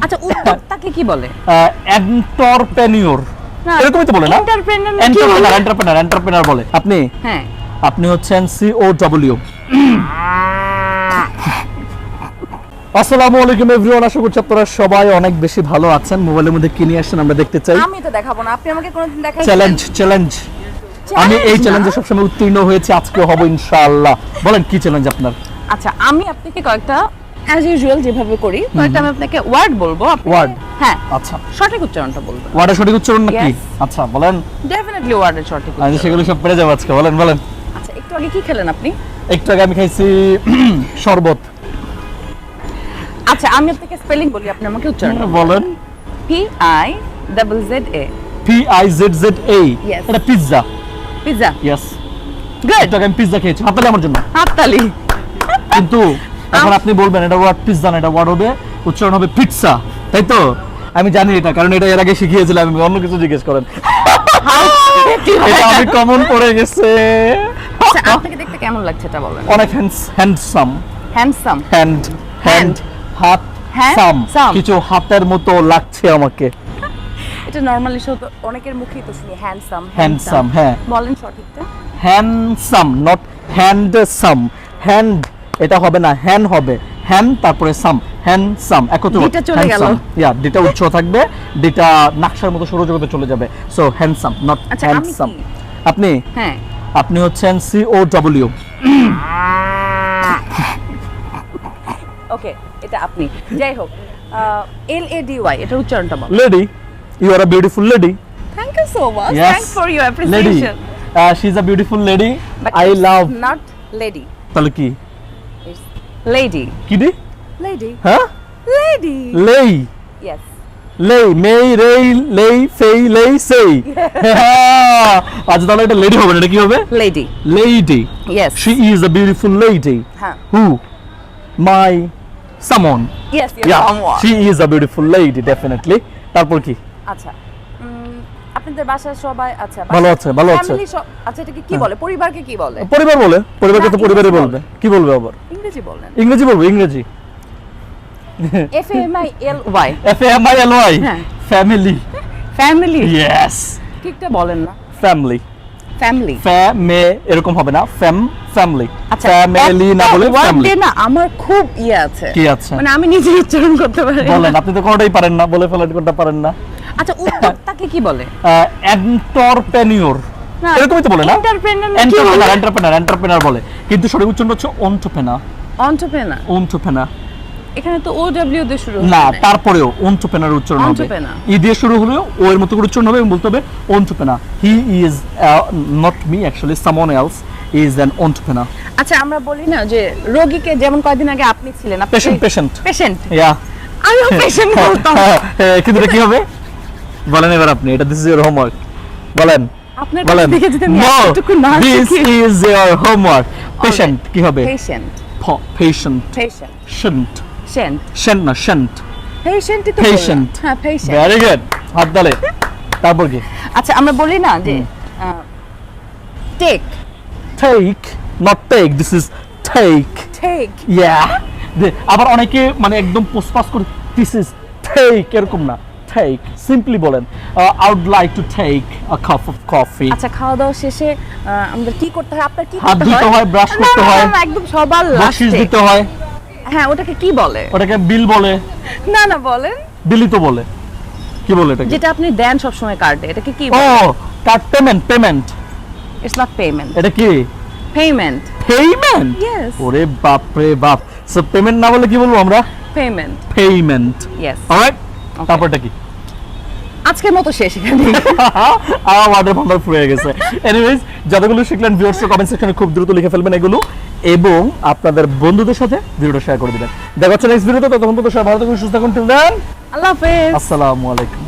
আচ্ছা উদ্যোক্তাকে কি বলে? এন্টারপ্রেনিউর এরকমই তো বলে না? এন্টারপ্রেনার বলে। আপনি হ্যাঁ আপনি হচ্ছেন COW। আসসালামু আলাইকুম এভরিওয়ান, আশা করছি আপনারা সবাই অনেক বেশি ভালো আছেন। মোবাইলের মধ্যে কি নিয়ে আসছেন আমরা দেখতে চাই। আমি তো দেখাবো না, আপনি আমাকে কোনোদিন দেখাইছেন? চ্যালেঞ্জ আমি এই চ্যালেঞ্জে সবসময় উত্তীর্ণ হয়েছি, আজকে হব ইনশাআল্লাহ। বলেন কি চ্যালেঞ্জ আপনার? আচ্ছা আমি আপনাকে কয়েকটা অ্যাজ ইউজুয়াল যেভাবে করি কয়েকটা আমি আপনাকে ওয়ার্ড বলবো, আপনি ওয়ার্ড? হ্যাঁ আচ্ছা, সঠিক উচ্চারণটা বলবেন। ওয়ার্ডের সঠিক উচ্চারণ নাকি? Yes. আচ্ছা বলেন। ডেফিনেটলি ওয়ার্ডের সঠিক আমি উচ্চারণ। সেগুলো সব পেরে যাবো আজকে। বলেন। আচ্ছা একটু আগে কি খেলেন আপনি? একটু আগে আমি খাইছি শরবত। আচ্ছা আমি আপনাকে স্পেলিং বলি, আপনি আমাকে উচ্চারণ বলেন। PIZZA PIZZA। Yes. এটা পিৎজা। পিৎজা। Yes, good. একটু আগে আমি পিৎজা খেয়েছি। হাততালি আমার জন্য। হাততালি। কিন্তু এখন আপনি বলবেন এটা ওয়ার্ড পিৎজা না, এটা ওয়ার্ড হবে, উচ্চারণ হবে পিৎজা, তাই তো? আমি জানি এটা, কারণ এটা এর আগে শিখিয়েছিলাম। আমি অন্য কিছু জিজ্ঞেস করেন, এটা আমি কমন পড়ে গেছে। আচ্ছা আপনাকে দেখতে কেমন লাগছে এটা বলেন। অনেক হ্যান্ডসাম। হ্যান্ডসাম। হ্যান্ড হাত সাম, Handsome. কিছু হাতের মতো লাগছে আমাকে। এটা নরমালি অনেকের মুখেই তো শুনি হ্যান্ডসাম। হ্যান্ডসাম, হ্যাঁ। বলেন সঠিকটা। Handsome, not handsome. হ্যান্ড এটা হবে না, হ্যান্ড হবে। হ্যান্ড তারপরে সাম, হ্যান্ডসাম একত্র। ডিটা চলে গেল। ইয়া, ডিটা উচ্চ থাকবে, ডিটা নাকশার মতো সরু জগতে চলে যাবে। সো হ্যান্ডসাম, নট আচ্ছা, আমি হ্যান্ডসাম। কি? আপনি হ্যাঁ আপনি হচ্ছেন COW। ওকে এটা আপনি। যাই হোক LADY এটার উচ্চারণটা বল। Lady, you are a beautiful lady. Thank you so much, Yes. Thanks for your lady, appreciation. She is a beautiful lady. But I it's love. not lady, তাহলে কি? it's lady. কি দি? Lady. হ্যাঁ, Lady. লেই, Yes. লেই, মেই, রেই, লেই, Fei, লেই, সেই। আচ্ছা তাহলে এটা লেডি হবে না, এটা কি হবে? Lady. Lady. Yes. She is a beautiful lady. হ্যাঁ। Who? My someone. Yes, you're Yeah, someone. she is a beautiful lady, definitely. তারপর কি? আচ্ছা আপনাদের বাসার সবাই আচ্ছা ভালো আছে, ভালো আছে। ফ্যামিলি আচ্ছা এটাকে কি বলে? পরিবারকে কি বলে? পরিবার বলে, পরিবারকে তো না, পরিবারই ইংরেজি বলবে। কি বলবে আবার? ইংরেজি বলেন। ইংরেজি বলবো, ইংরেজি। FAMILY। FAMILY, হ্যাঁ। family. ফ্যামিলি। Yes, ঠিকটা বলেন না। family. ফ্যামিলি। এরকম হবে না, family. আচ্ছা Family না বলে family. না আমার খুব আছে। কি আছে? মানে আমি নিজে উচ্চারণ করতে পারি না। বলেন, আপনি তো কোনটাই পারেন না, বলে ফেলার কোনটা পারেন না। আচ্ছা উদ্যোক্তাকে কি বলে? এন্টারপ্রেনিউর না, এরকমই তো বলে না? এন্টারপ্রেনার বলে, কিন্তু সঠিক উচ্চারণ হচ্ছে অন্ট্রপ্রেনার। অন্টারপ্রেনার। এখানে তো OW দিয়ে শুরু না, হয়। তারপরেও অন্ট্রপ্রেনার উচ্চারণ হবে। Entrepreneur. ই দিয়ে শুরু হলেও ও এর মতো করে উচ্চারণ হবে এবং বলতে হবে entrepreneur. He is not me, actually someone else is an entrepreneur. আচ্ছা আমরা বলি না যে রোগীকে, যেমন কয়েকদিন আগে আপনি ছিলেন, পেশেন্ট ইয়া, আমিও পেশেন্ট বলতাম। কিন্তু এটা কি হবে বলেন এবার আপনি। এটা দিস ইজ ইওর হোমওয়ার্ক। বলেন আপনার বলেন। কাছে দেখে যদি আমি নো, এতটুকু না দিস শিখি। Is your homework. পেশেন্ট কি হবে? পেশেন্ট। Patient, patient. Shent না, shent. পেশেন্টই তো Patient. বললাম। হ্যাঁ পেশেন্ট। Very good. হাত তালে। তারপর কি? আচ্ছা আমরা বলি না যে take. Take, not take. This is take. Yeah. আবার অনেকে মানে একদম পোস্টপাস করে this is take এরকম না। Take. Simply বলেন I would like to take a cup of coffee. আচ্ছা খাওয়া দাওয়া শেষে আমাদের কি করতে হয়? আপনার কি হাত করতে ধুতে হয়, ব্রাশ করতে না, হয়। না, একদম সবার বকশিশ লাস্টে। দিতে হয়। হ্যাঁ ওটাকে কি বলে? ওটাকে বিল বলে। না বলেন। বিলই তো বলে। কি বলে এটাকে? যেটা আপনি দেন সব সময় কার্ডে, এটাকে কি ও, বলে? Card payment. It's not payment. এটা কি? পেমেন্ট। Yes. ওরে বাপ রে বাপ। সো পেমেন্ট না বলে কি বলবো আমরা? পেমেন্ট। ইয়েস। অলরাইট, তারপরটা কি? আজকের মতো শেষ এখানে। আমার ওয়ার্ডের ভান্ডার ফুরিয়ে গেছে। এনিওয়েজ, যতগুলো শিখলেন ভিউয়ার্স কমেন্ট সেকশনে খুব দ্রুত লিখে ফেলবেন এগুলো এবং আপনাদের বন্ধুদের সাথে ভিডিওটা শেয়ার করে দিবেন। দেখা হচ্ছে নেক্সট ভিডিওতে। ততক্ষণ পর্যন্ত সবাই ভালো থাকুন, সুস্থ থাকুন। টিল দেন আল্লাহ হাফেজ। আসসালামু আলাইকুম।